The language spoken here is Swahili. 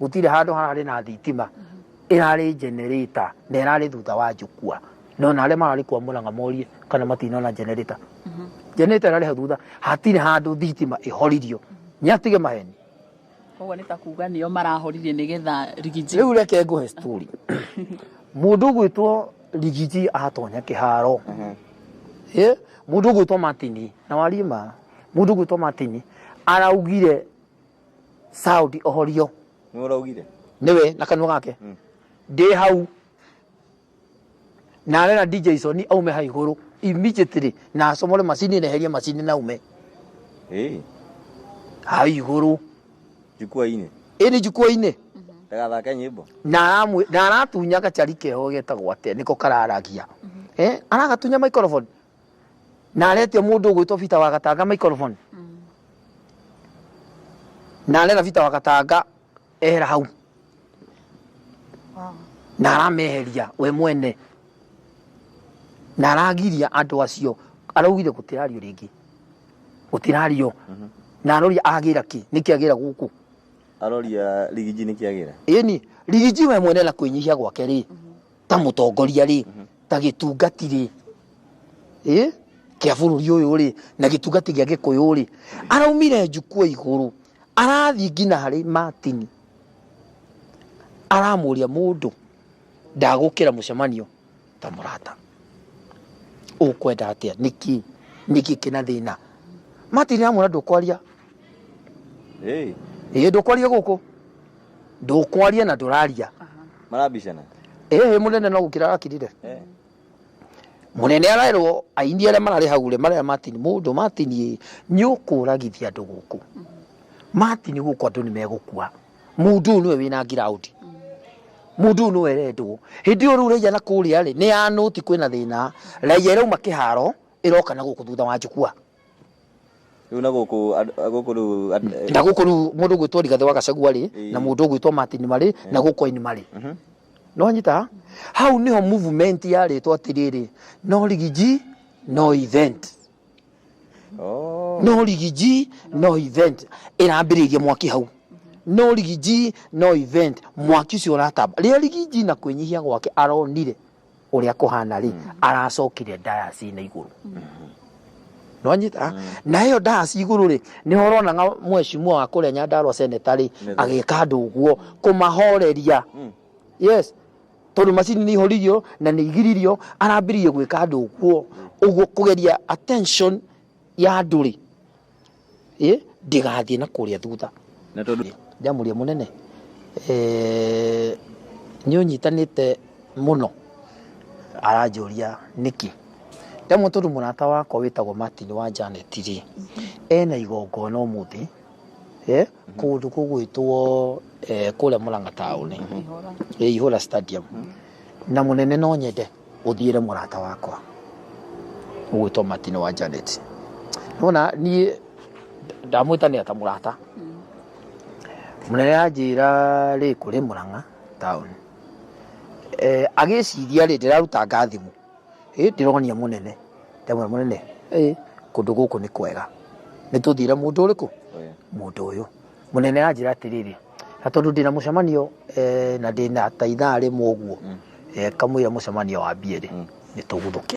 gutire handu harari na thitima irari generator na irari thutha wa Njukua no na arĩa marari kwa Mũrang'a morie kana matinona generator generator irari thutha hatire handu thitima ihoririo nyatige maheni koguo nĩ ta kuga nĩo marahoririe nĩgetha Rigiji rĩu reke nguhe story mũndũ gwĩtwo Rigiji atonya kĩharo mũndũ gwĩtwo Martin na warima mũndũ gwĩtwo Martin araugire Saudi ohorio nĩ ũraugire niwe na kanua gake ndĩ hau na arena DJ Sony aume ha igũrũ immediately na acomore macini neherie macini na ume ha igũrũ Njukua-inĩ ĩrĩ Njukua-inĩ ndagathake nyĩmbo na aratunya gacari keho getagwo atĩa nĩko kararagia aragatunya microphone na aretia mũndũ gwĩtwo Peter wa Gatanga microphone na arera Peter wa Gatanga ehera hau na arameheria we mwene na aragiria andũ acio araugire gutirario ringi gutirario na aroria agira ki niki agira guku aroria Rigiji niki agira ĩni Rigiji we mwene na kwinyihia gwake ri ta mutongoria ri ta gitungati ri kia bururi uyu ri na gitungati gia Gikuyu ri araumire Njukua iguru arathi ngina hari Martin aramuria mundu ndagukira mucemanio ta murata ukwenda atia niki kina thina Martin amuna ndukwaria ndukwaria guku ndukwaria na nduraria marabicana munene no gukira akirire munene arairwo aini aria marari hagure maria Martin mundu Martin nyukuragithia andu guku Martin guku andu ni megukua mundu niwe wina ground mundu niwe rendwo hindi uru reja na kuria ri ni anuti kwina thina raia rauma kiharo iroka na guku thutha wa Njukua riu na guku mundu gwitwo Rigathi wa Gachagua ri na mundu gwitwo Martin mari na guku ini mari no nyita hau niho movement yaritwo atiriri no Rigiji no event no Rigiji no event irambiririe mwaki hau no Rigiji no event mwaki ucio uratamba ria Rigiji na kwinyihia gwake aronire uria kuhana ri aracokire dayasi na iguru no nyita na hiyo dayasi iguru ri ni horona nga mweshimwa wa kuria Nyandarua senatari agika andu uguo kumahoreria yes tondu macini ni ihoririo na ni igiririo arambiririe gwika andu uguo kugeria attention ya andu ri ndigathie na kuria thutha na tondu jamuria munene nyonyitanite muno aranjuria niki ndamwe tondu murata wakwa witagwo Martin wa Janet ri ena igongona umuthi kundu kugwitwo kuria Mũrang'a town Ihũra stadium na munene no nyende uthiire murata wakwa ugwitwo Martin wa Janet nona ni ndamwitania ta murata munene anjira ri kuri Mũrang'a town agiciria ri ndiraruta ngathimu ndironia munene ndamwe munene kundu guku ni kwega nituthire mundu uriku mundu uyu munene anjira atiriri na tondu ndina mucemanio na ndina ta ithaa rimwe uguo kamwira mucemanio wa bieri nituguthukia